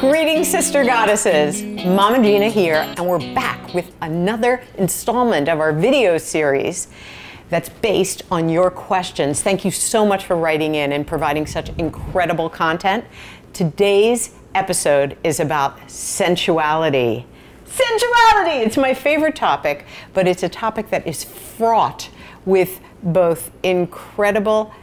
Greetings, sister goddesses. Mama Gena here, and we're back with another installment of our video series that's based on your questions. Thank you so much for writing in and providing such incredible content. Today's episode is about sensuality. Sensuality! It's my favorite topic, but it's a topic that is fraught with both incredible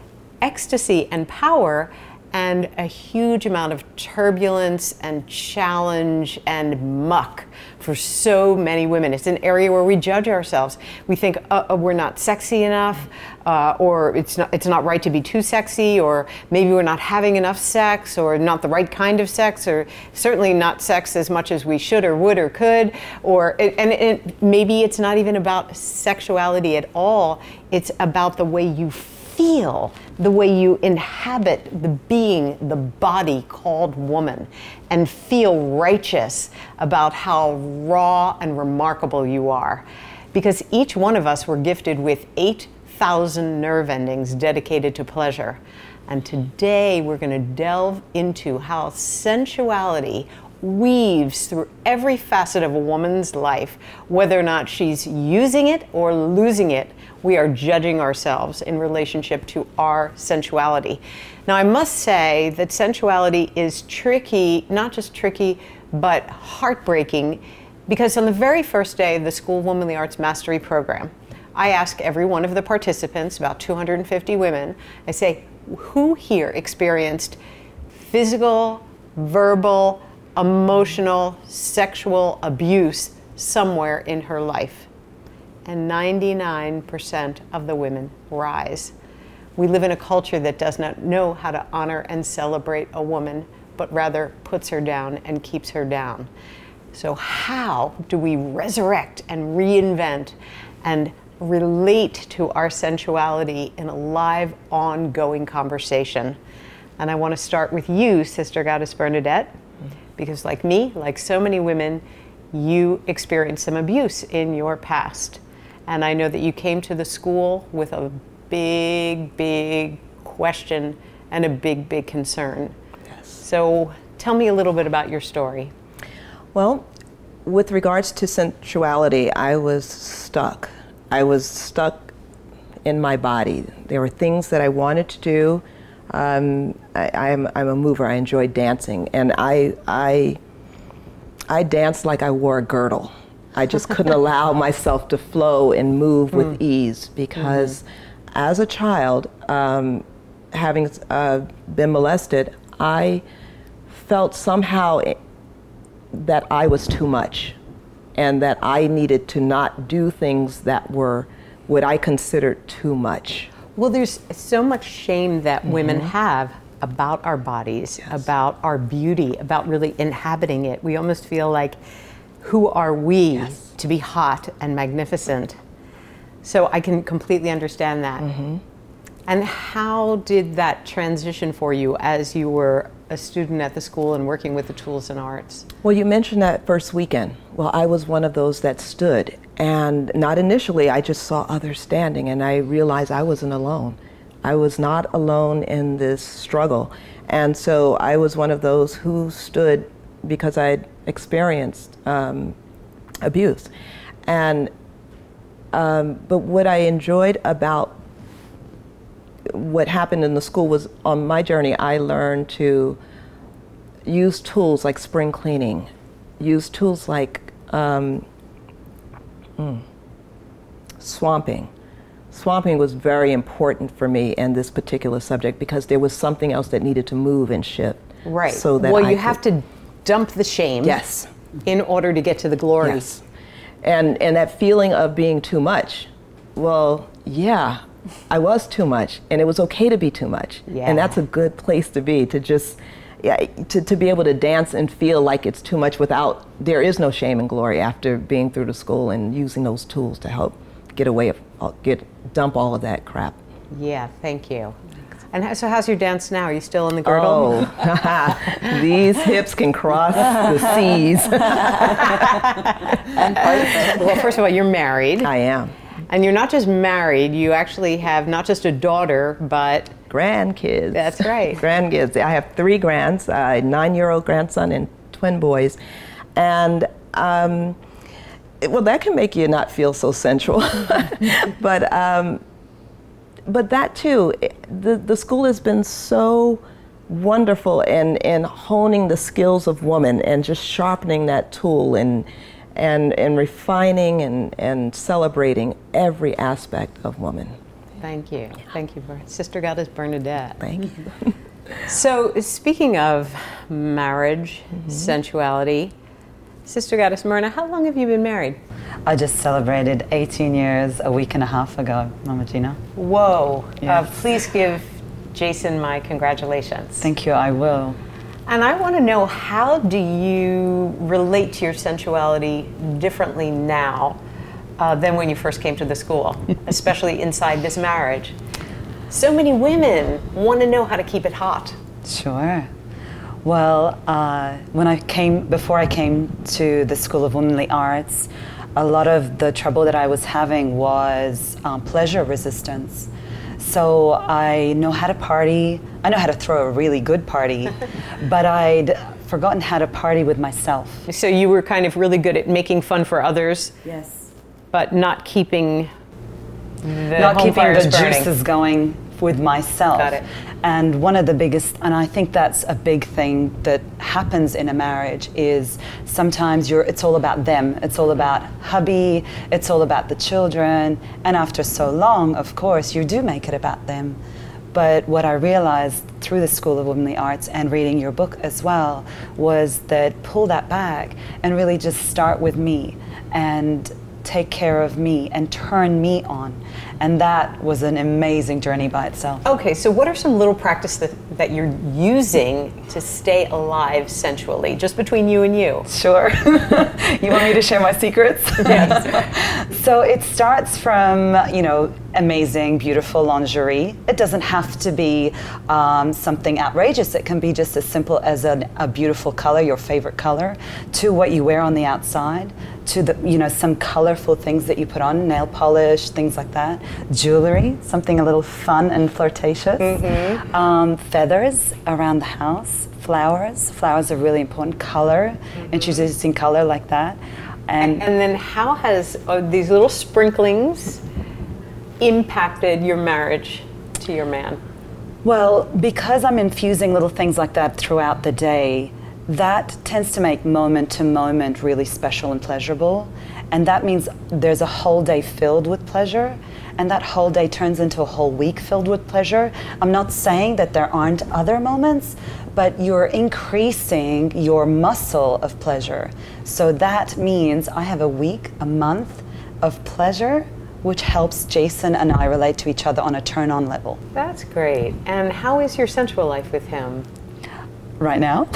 ecstasy and power and a huge amount of turbulence and challenge and muck for so many women. It's an area where we judge ourselves. We think we're not sexy enough, or it's not right to be too sexy, or maybe we're not having enough sex, or not the right kind of sex, or certainly not sex as much as we should or would or could, or maybe it's not even about sexuality at all. It's about the way you feel, the way you inhabit the being, the body called woman, and feel righteous about how raw and remarkable you are. Because each one of us were gifted with 8,000 nerve endings dedicated to pleasure. And today we're going to delve into how sensuality weaves through every facet of a woman's life. Whether or not she's using it or losing it, we are judging ourselves in relationship to our sensuality. Now, I must say that sensuality is tricky, not just tricky, but heartbreaking, because on the very first day of the School of Womanly Arts Mastery Program, I ask every one of the participants, about 250 women, I say, who here experienced physical, verbal, emotional, sexual abuse somewhere in her life? And 99% of the women rise. We live in a culture that does not know how to honor and celebrate a woman, but rather puts her down and keeps her down. So how do we resurrect and reinvent and relate to our sensuality in a live, ongoing conversation? And I want to start with you, Sister Goddess Bernadette, because like me, like so many women, you experienced some abuse in your past. And I know that you came to the school with a big, big question and a big, big concern. Yes. So tell me a little bit about your story. Well, with regards to sensuality, I was stuck. I was stuck in my body. There were things that I wanted to do. I'm a mover. I enjoy dancing, and I danced like I wore a girdle. I just couldn't allow myself to flow and move with ease, because as a child, having been molested, I felt somehow that I was too much, and that I needed to not do things that were what I considered too much. Well, there's so much shame that women have about our bodies, Yes. about our beauty, about really inhabiting it. We almost feel like, who are we Yes. to be hot and magnificent? So I can completely understand that. And how did that transition for you as you were a student at the school and working with the tools and arts? Well, you mentioned that first weekend. Well, I was one of those that stood, and not initially, I just saw others standing, and I realized I wasn't alone. I was not alone in this struggle. And so I was one of those who stood because I had experienced abuse. And but what I enjoyed about what happened in the school was, on my journey, I learned to use tools like spring cleaning, use tools like swamping. Swamping was very important for me in this particular subject, because there was something else that needed to move and shift. Right. So that well, you have to dump the shame. Yes. In order to get to the glory. Yes. And that feeling of being too much. Well, yeah, I was too much, and it was okay to be too much. Yeah. And that's a good place to be, to just, to be able to dance and feel like it's too much without, there is no shame and glory after being through the school and using those tools to help get away, dump all of that crap. Yeah, thank you. And so how's your dance now? Are you still in the girdle? Oh, these hips can cross the seas. Well, first of all, you're married. I am. And you're not just married, you actually have not just a daughter, but grandkids. That's right. Grandkids. I have 3 grands, a 9-year-old grandson and twin boys. And well, that can make you not feel so sensual. But that too, the school has been so wonderful in honing the skills of woman and just sharpening that tool and refining and celebrating every aspect of woman. Thank you. Thank you, Sister Goddess Bernadette. Thank you. So, speaking of marriage, sensuality, Sister Goddess Myrna, how long have you been married? I just celebrated 18 years a week and a half ago, Mama Gena. Whoa. Yes. Please give Jason my congratulations. Thank you, I will. And I want to know, how do you relate to your sensuality differently now than when you first came to the school, especially inside this marriage? So many women want to know how to keep it hot. Sure. Well, before I came to the School of Womanly Arts, a lot of the trouble that I was having was pleasure resistance. So I know how to party. I know how to throw a really good party, but I'd forgotten how to party with myself. So you were kind of really good at making fun for others. Yes. But not keeping the juices going with myself. Got it. And one of the biggest, and I think that's a big thing that happens in a marriage, is sometimes it's all about them. It's all about hubby, it's all about the children, and after so long, of course, you do make it about them. But what I realized through the School of Womanly Arts and reading your book as well was that pull that back and really just start with me and take care of me and turn me on. And that was an amazing journey by itself. Okay, so what are some little practices that you're using to stay alive sensually, just between you and you? Sure. You want me to share my secrets? Yes. So it starts from, amazing, beautiful lingerie. It doesn't have to be something outrageous. It can be just as simple as a beautiful color, your favorite color, to what you wear on the outside, to some colorful things that you put on, nail polish, things like that. Jewelry, something a little fun and flirtatious. Feathers around the house. Flowers are really important. Color, introducing color like that. And then how has these little sprinklings impacted your marriage to your man? Well, because I'm infusing little things like that throughout the day, that tends to make moment to moment really special and pleasurable. And that means there's a whole day filled with pleasure, and that whole day turns into a whole week filled with pleasure. I'm not saying that there aren't other moments, but you're increasing your muscle of pleasure. So that means I have a week, a month of pleasure, which helps Jason and I relate to each other on a turn-on level. That's great. And how is your sensual life with him? Right now?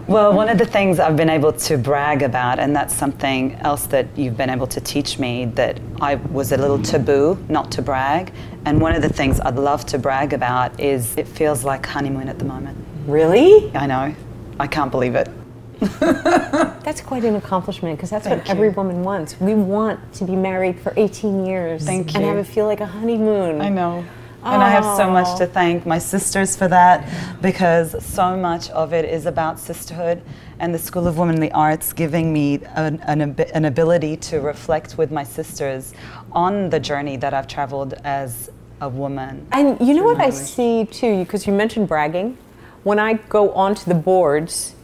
Well, one of the things I've been able to brag about, and that's something else that you've been able to teach me, that I was a little taboo not to brag. And one of the things I'd love to brag about is it feels like honeymoon at the moment. Really? I know. I can't believe it. That's quite an accomplishment, because that's what every woman wants. We want to be married for 18 years and have it feel like a honeymoon. I know. And I have so much to thank my sisters for that, because so much of it is about sisterhood, and the School of Womanly Arts giving me an ability to reflect with my sisters on the journey that I've traveled as a woman. And you know what I see too, because you mentioned bragging. When I go onto the boards,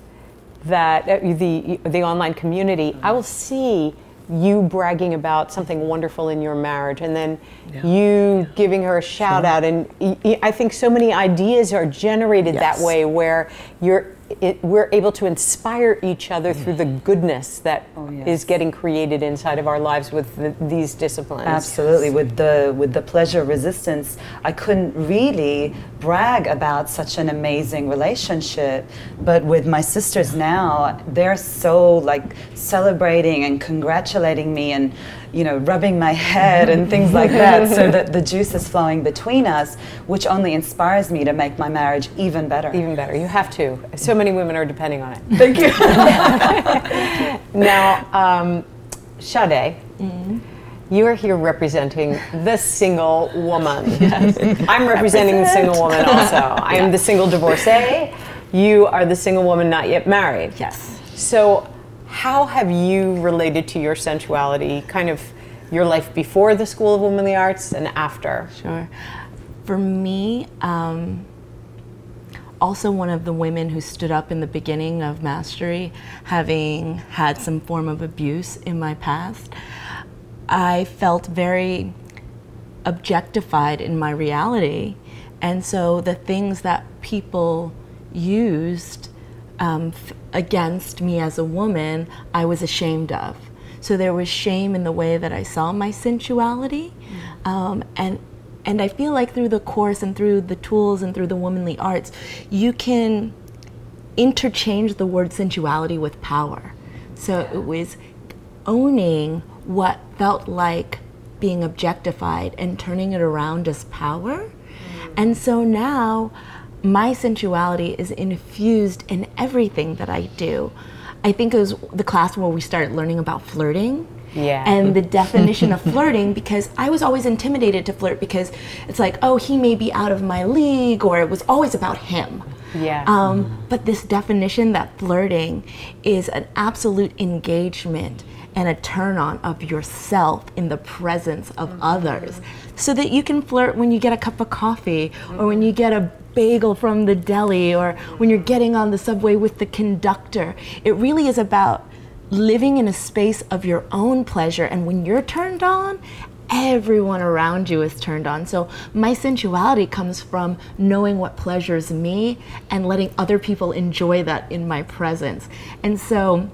that the online community, I will see you bragging about something wonderful in your marriage, and then you giving her a shout out, and I think so many ideas are generated that way, where we're able to inspire each other through the goodness that is getting created inside of our lives with these disciplines. Absolutely. With the pleasure resistance, I couldn't really brag about such an amazing relationship, but with my sisters now, they're so celebrating and congratulating me and rubbing my head and things like that, so that the juice is flowing between us, which only inspires me to make my marriage even better. Even better. You have to. So many women are depending on it. Thank you. Now, Sade, you are here representing the single woman. Yes. I'm representing the single woman also. I am the single divorcee, you are the single woman not yet married. Yes. So how have you related to your sensuality, kind of your life before the School of Womanly Arts and after? Sure. For me, also one of the women who stood up in the beginning of Mastery, having had some form of abuse in my past, I felt very objectified in my reality. And so the things that people used against me as a woman, I was ashamed of. So there was shame in the way that I saw my sensuality. And I feel like through the course and through the tools and through the womanly arts, you can interchange the word sensuality with power. So it was owning what felt like being objectified and turning it around as power. And so now my sensuality is infused in everything that I do. I think it was the class where we started learning about flirting. Yeah. And the definition of flirting, because I was always intimidated to flirt because it's like, oh, he may be out of my league, or it was always about him. Yeah. But this definition that flirting is an absolute engagement and a turn on of yourself in the presence of others, so that you can flirt when you get a cup of coffee, or when you get a bagel from the deli, or when you're getting on the subway with the conductor. It really is about living in a space of your own pleasure, and when you're turned on, everyone around you is turned on. So my sensuality comes from knowing what pleasures me and letting other people enjoy that in my presence. And so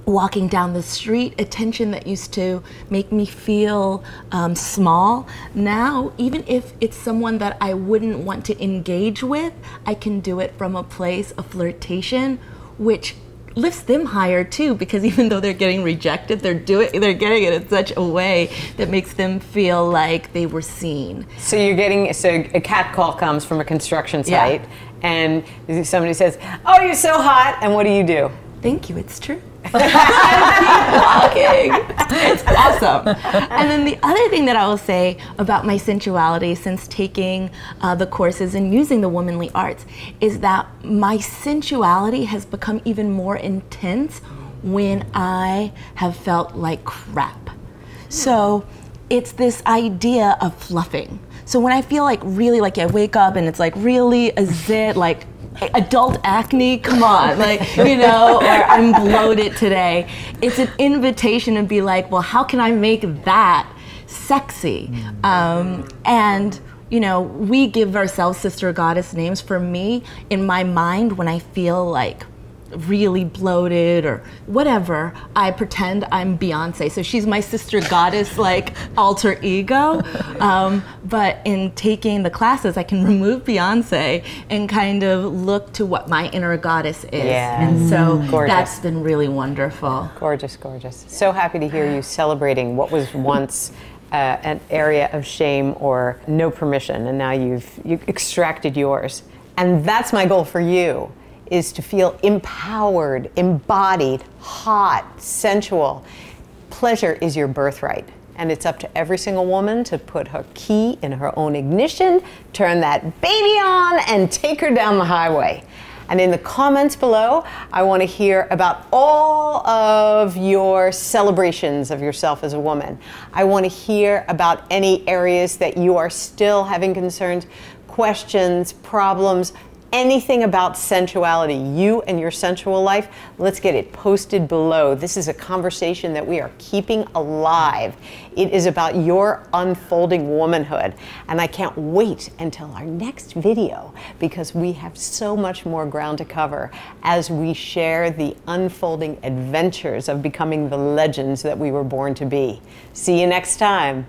walking down the street, attention that used to make me feel small, now, even if it's someone that I wouldn't want to engage with, I can do it from a place of flirtation, which lifts them higher too, because even though they're getting rejected, they're getting it in such a way that makes them feel like they were seen. So you're getting, so a cat call comes from a construction site, and somebody says, "Oh, you're so hot," and what do? Thank you, it's true. Keep walking. It's awesome. And then the other thing that I will say about my sensuality since taking the courses and using the womanly arts is that my sensuality has become even more intense when I have felt like crap. So it's this idea of fluffing. So when I feel like really, like I wake up and it's like really a zit, like adult acne, come on, like, you know, or I'm bloated today. It's an invitation to be like, well, how can I make that sexy? And, you know, we give ourselves sister goddess names. For me, in my mind, when I feel like really bloated or whatever, I pretend I'm Beyonce. So she's my sister goddess, like alter ego. But in taking the classes, I can remove Beyonce and kind of look to what my inner goddess is. Yeah. And so Gorgeous. That's been really wonderful. Gorgeous, gorgeous. So happy to hear you celebrating what was once an area of shame or no permission, and now you've extracted yours. And that's my goal for you, is to feel empowered, embodied, hot, sensual. Pleasure is your birthright, and it's up to every single woman to put her key in her own ignition, turn that baby on, and take her down the highway. And in the comments below, I want to hear about all of your celebrations of yourself as a woman. I want to hear about any areas that you are still having concerns, questions, problems, anything about sensuality, you and your sensual life. Let's get it posted below. This is a conversation that we are keeping alive. It is about your unfolding womanhood. And I can't wait until our next video, because we have so much more ground to cover as we share the unfolding adventures of becoming the legends that we were born to be. See you next time.